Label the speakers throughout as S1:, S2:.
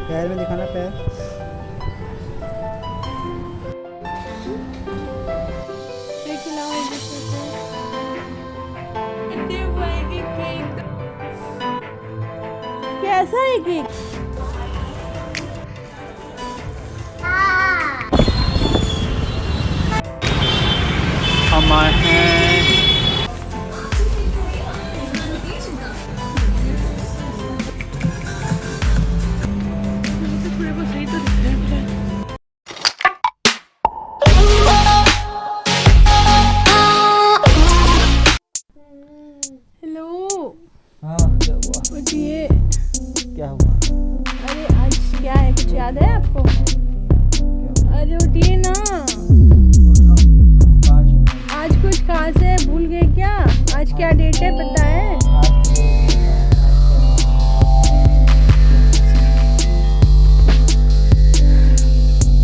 S1: पैर में दिखाना पैर।
S2: कैसा है केक?
S1: हम आए हैं
S2: हेलो।
S1: हाँ क्या हुआ?
S2: उठिए।
S1: क्या हुआ?
S2: अरे आज क्या है, कुछ याद है आपको? अरे उठिए ना। आज कुछ खास है, भूल गए क्या? आज क्या डेट है पता है?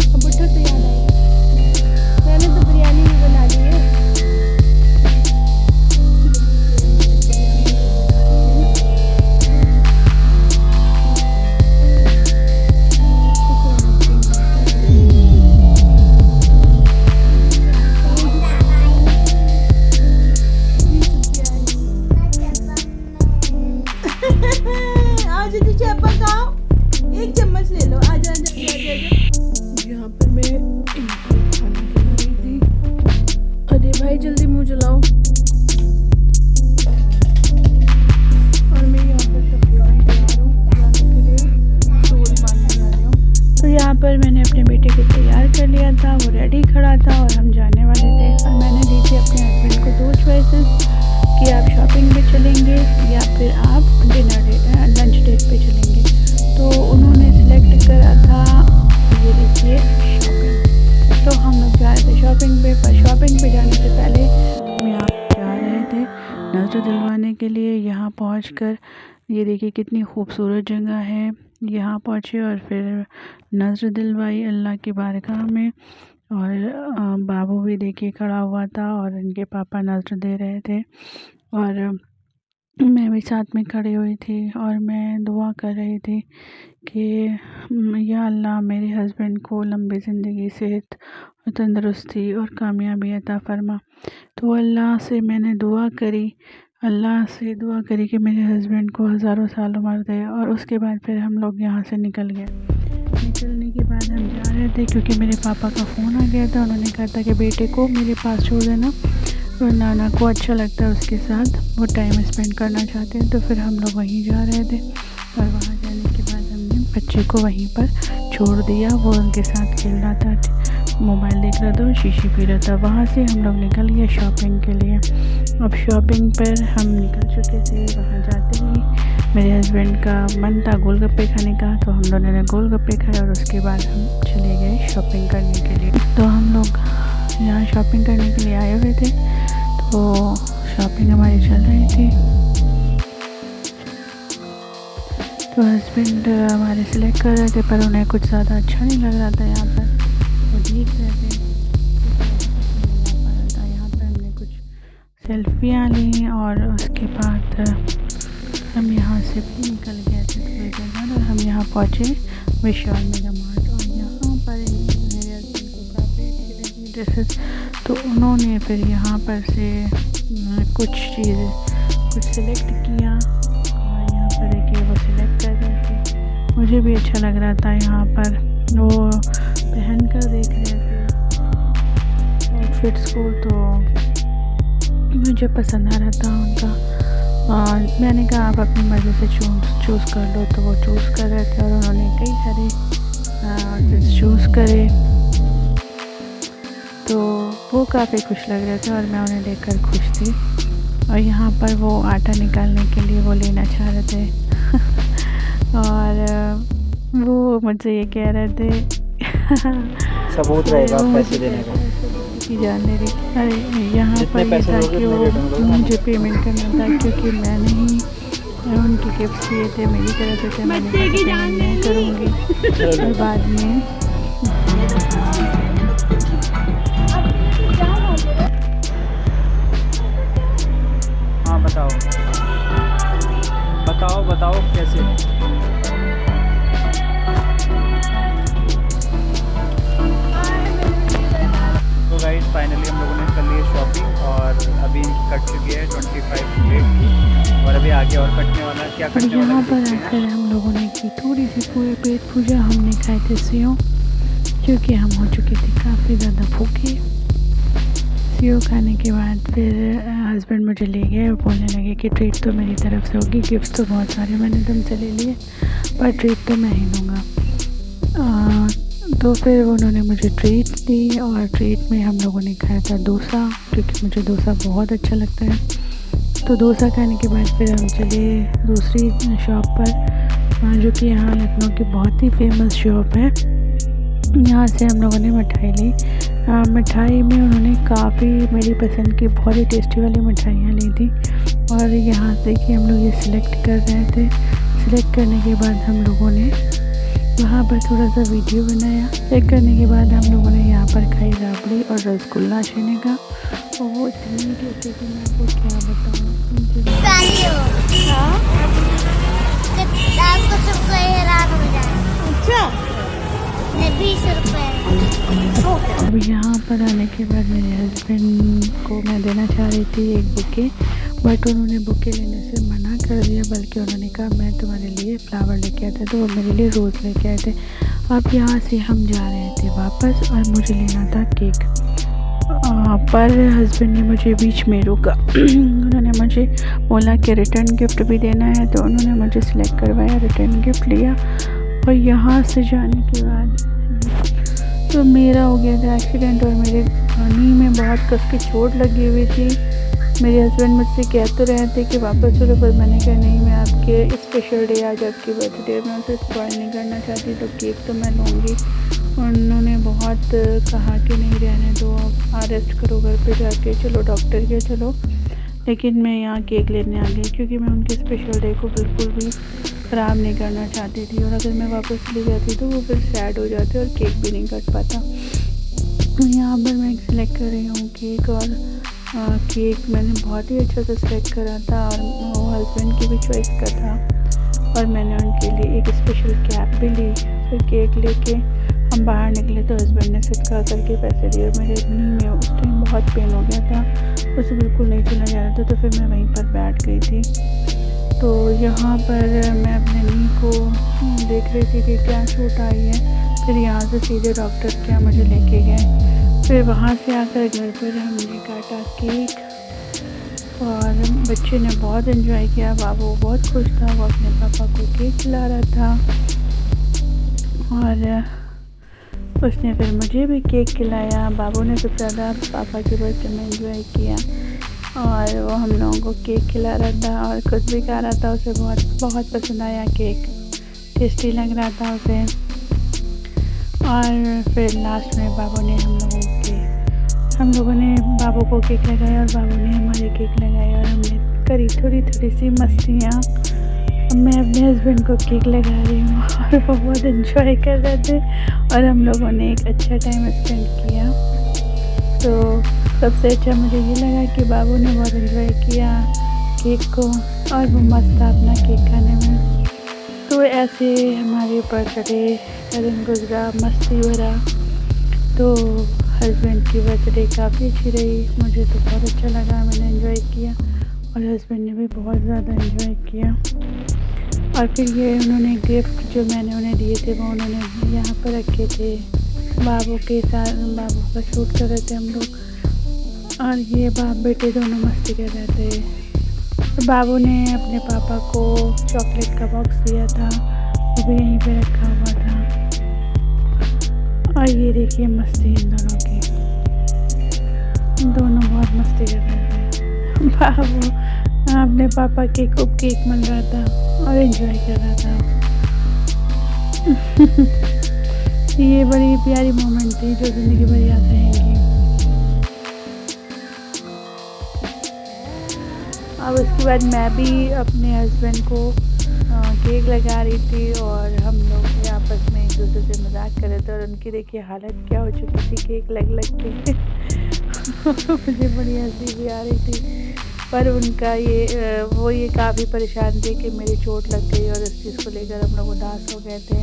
S2: अब उठो तो याद आएगा। मैंने तो बिरयानी भी बना ली है। आज तुझे पकाओ, एक चम्मच ले लो। आजा आजा आजा आजा। यहाँ पर मैं इनको खाना खिला रही थी। अरे भाई जल्दी मुंह जलाओ। और मैं यहाँ पर तैयार हूँ जाने के लिए, स्टोल बांधने जा रही हूँ। तो यहाँ पर मैंने अपने बेटे को तैयार कर लिया था, वो रेडी खड़ा था और हम जाने वाले थे। और मैंने दी थी अपने हस्बैंड को 2 चॉइसेस कि आप शॉपिंग पे चलेंगे या फिर आप लंच डेट पे चलेंगे। तो उन्होंने सिलेक्ट करा था, ये देखिए, शॉपिंग। तो हम लोग जा रहे थे शॉपिंग पे, पर शॉपिंग पे जाने से पहले हम यहाँ जा रहे थे नज़र दिलवाने के लिए। यहाँ पहुंचकर ये देखिए कितनी खूबसूरत जगह है। यहाँ पहुँचे और फिर नज़र दिलवाई अल्लाह की बारगाह में। और बाबू भी देखिए खड़ा हुआ था और इनके पापा नज़र दे रहे थे और मैं भी साथ में खड़ी हुई थी और मैं दुआ कर रही थी कि या अल्लाह मेरे हस्बैंड को लंबी ज़िंदगी, सेहत और तंदुरुस्ती और कामयाबी अता फरमा। तो अल्लाह से मैंने दुआ करी, अल्लाह से दुआ करी कि मेरे हस्बैंड को हज़ारों साल उम्र दे। और उसके बाद फिर हम लोग यहाँ से निकल गए। निकलने के बाद हम जा रहे थे क्योंकि मेरे पापा का फ़ोन आ गया था। उन्होंने कहा था कि बेटे को मेरे पास छोड़ देना और नाना को अच्छा लगता है उसके साथ, वो टाइम स्पेंड करना चाहते हैं। तो फिर हम लोग वहीं जा रहे थे और वहाँ जाने के बाद हमने बच्चे को वहीं पर छोड़ दिया। वो उनके साथ खेल रहा था, मोबाइल देख रहा था और शीशी पी रहा था। वहाँ से हम लोग निकल गए शॉपिंग के लिए। अब शॉपिंग पर हम निकल चुके थे। वहाँ जाते ही मेरे हस्बैंड का मन था गोलगप्पे खाने का, तो हम दोनों ने गोलगप्पे खाए और उसके बाद हम चले गए शॉपिंग करने के लिए। तो हम लोग यहाँ शॉपिंग करने के लिए आए हुए थे, तो शॉपिंग हमारी चल रही थी। तो हस्बैंड हमारे सिलेक्ट कर रहे थे पर उन्हें कुछ ज़्यादा अच्छा नहीं लग रहा था। यहाँ पर वो देख रहे थे, यहाँ पर हमने कुछ सेल्फियाँ ली और उसके बाद हम यहाँ से भी निकल गए थे थोड़ी देर बाद और हम यहाँ पहुँचे विशाल मेगा मार्ट। और यहाँ पर मेरे हस्बैंड को काफ़ी अच्छी लगी ड्रेसेस, तो उन्होंने फिर यहाँ पर से कुछ सिलेक्ट किया और यहाँ पर देखिए वो सिलेक्ट कर रहे थे। मुझे भी अच्छा लग रहा था, यहाँ पर वो पहन कर देख रहे थे आउटफिट्स को, तो मुझे पसंद आ रहा था उनका। और मैंने कहा आप अपनी मर्ज़ी से चूज़ कर लो, तो वो चूज़ कर रहे थे और उन्होंने कई सारे आउटफिट्स चूज़ करे, तो वो काफ़ी खुश लग रहे थे और मैं उन्हें देखकर खुश थी। और यहाँ पर वो आटा निकालने के लिए वो लेना चाह रहे थे और वो मुझसे ये कह रहे थे
S1: सबूत रहेगा पैसे देने का
S2: की जानने रही। अरे यहाँ पर ये था कि वो मुझे पेमेंट करना था क्योंकि मैंने ही उनके गिफ्ट दिए थे मेरी तरफ से, तो मैंने पेमेंट नहीं करूँगी। और बाद में
S1: हाँ बताओ कैसे? फाइनली हम लोगों ने कर ली शॉपिंग और अभी कट चुकी है 25 प्लेट की और अभी आगे और कटने वाला है। क्या कटने वाला
S2: यहाँ
S1: है
S2: पर
S1: देखते
S2: आकर
S1: हैं।
S2: हम लोगों ने की थोड़ी सी पूरे पेट पूजा। हमने खाए थे सेव क्योंकि हम हो चुके थे काफ़ी ज़्यादा भूखे। सेव खाने के बाद फिर हस्बैंड मुझे ले गए और बोलने लगे कि ट्रीट तो मेरी तरफ से होगी, गिफ्ट तो बहुत सारे मैंने तुमसे ले लिए पर ट्रीट तो मैं ही दूँगा। तो फिर उन्होंने मुझे ट्रीट दी और ट्रीट में हम लोगों ने खाया था डोसा, क्योंकि मुझे डोसा बहुत अच्छा लगता है। तो डोसा खाने के बाद फिर हम चले दूसरी शॉप पर, जो कि यहाँ लखनऊ की बहुत ही फेमस शॉप है। यहाँ से हम लोगों ने मिठाई ली। मिठाई में उन्होंने काफ़ी मेरी पसंद की बहुत ही टेस्टी वाली मिठाइयाँ ली थी और यहाँ से कि हम लोग ये सिलेक्ट कर रहे थे। सिलेक्ट करने के बाद हम लोगों ने वहाँ पर थोड़ा सा वीडियो बनाया। चेक करने के बाद हम लोगों ने यहाँ पर खाई राबड़ी और रसगुल्ला छेने का, और वो इतनी टेस्टी थी मैं आपको क्या बताऊँ। अब यहाँ पर आने के बाद मेरे हस्बैंड को मैं देना चाह रही थी एक बुके, बट उन्होंने बुके लेने से मना कर दिया, बल्कि उन्होंने कहा मैं तुम्हारे लिए फ्लावर लेके आया था, तो वो मेरे लिए रोज़ लेके आए थे। अब यहाँ से हम जा रहे थे वापस और मुझे लेना था केक, पर हस्बैंड ने मुझे बीच में रोका। उन्होंने मुझे बोला कि रिटर्न गिफ्ट भी देना है, तो उन्होंने मुझे सिलेक्ट करवाया, रिटर्न गिफ्ट लिया। और यहाँ से जाने के बाद तो मेरा हो गया था एक्सीडेंट और मेरे नी में बहुत कस की चोट लगी हुई थी। मेरे हस्बैंड मुझसे कह तो रहे थे कि वापस चलो, पर मैंने कहा नहीं, मैं आपके स्पेशल डे आज आपकी बर्थडे मैं उसे स्पॉइल नहीं करना चाहती, तो केक तो मैं लूँगी। उन्होंने बहुत कहा कि नहीं रहने दो, आप रेस्ट करो घर पे जाके, चलो डॉक्टर के चलो, लेकिन मैं यहाँ केक लेने आ गई क्योंकि मैं उनके स्पेशल डे को बिल्कुल भी ख़राब नहीं करना चाहती थी, और अगर मैं वापस ले जाती तो वो फिर सैड हो जाते और केक भी नहीं कट पाता। यहाँ पर मैं सिलेक्ट कर रही हूँ केक, और केक मैंने बहुत ही अच्छा से सिलेक्ट करा था और वो हस्बैंड की भी चॉइस का था, और मैंने उनके लिए एक स्पेशल कैप भी ली। फिर केक लेके हम बाहर निकले तो हस्बैंड ने सिटका करके पैसे दिए, और मेरे नी में उस टाइम बहुत पेन हो गया था, उसे बिल्कुल नहीं चला जा रहा था, तो फिर मैं वहीं पर बैठ गई थी। तो यहाँ पर मैं अपने नी को देख रही थी कि क्या चोट आई है। फिर यहाँ से सीधे डॉक्टर के यहाँ मुझे लेके गए। फिर वहाँ से आकर घर पर हमने काटा केक और बच्चे ने बहुत एंजॉय किया। बाबू बहुत खुश था, वो अपने पापा को केक खिला रहा था, और उसने फिर मुझे भी केक खिलाया। बाबू ने सबसे ज़्यादा पापा के बर्थडे में एंजॉय किया और वो हम लोगों को केक खिला रहा था और खुद भी खा रहा था। उसे बहुत पसंद आया केक, टेस्टी लग रहा था उसे। और फिर लास्ट में हम लोगों ने बाबू को केक लगाया और बाबू ने हमारे केक लगाया, और हमने करी थोड़ी सी मस्तियाँ। मैं अपने हस्बैंड को केक लगा रही हूँ और वो बहुत एंजॉय कर रहे थे, और हम लोगों ने एक अच्छा टाइम स्पेंड किया। तो सबसे अच्छा मुझे ये लगा कि बाबू ने बहुत एंजॉय किया केक को, और वो मस्त था अपना केक खाने में। तो ऐसे हमारे बर्थडे का दिन गुजरा मस्ती भरा। तो हस्बैंड की बर्थडे काफ़ी अच्छी रही, मुझे तो बहुत अच्छा लगा, मैंने एंजॉय किया और हस्बैंड ने भी बहुत ज़्यादा एंजॉय किया। और फिर ये उन्होंने गिफ्ट जो मैंने उन्हें दिए थे वो उन्होंने यहाँ पर रखे थे। बाबू के साथ बाबू का शूट कर रहे थे हम लोग, और ये बाप बेटे दोनों मस्ती कर रहे थे। तो बाबू ने अपने पापा को चॉकलेट का बॉक्स दिया था, वो भी यहीं पे रखा हुआ था। और ये देखिए मस्ती इन दोनों की, दोनों बहुत मस्ती कर रहे थे। बाबू अपने पापा के खूब केक मिल रहा था और एंजॉय कर रहा था। ये बड़ी प्यारी मोमेंट थी जो ज़िंदगी भर याद रहेंगी। अब उसके बाद मैं भी अपने हस्बैंड को केक लगा रही थी और हम लोग आपस में एक दूसरे से मजाक कर रहे थे, और उनकी देखिए हालत क्या हो चुकी थी केक लग के। मुझे बड़ी हंसी भी आ रही थी, पर उनका वो काफ़ी परेशान थे कि मेरी चोट लग गई, और इस चीज़ को लेकर हम लोग उदास हो गए थे।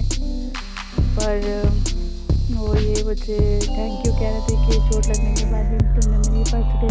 S2: पर वो ये मुझे थैंक यू कह रहे थे कि चोट लगने के बाद भी तुमने मेरी बर्थडे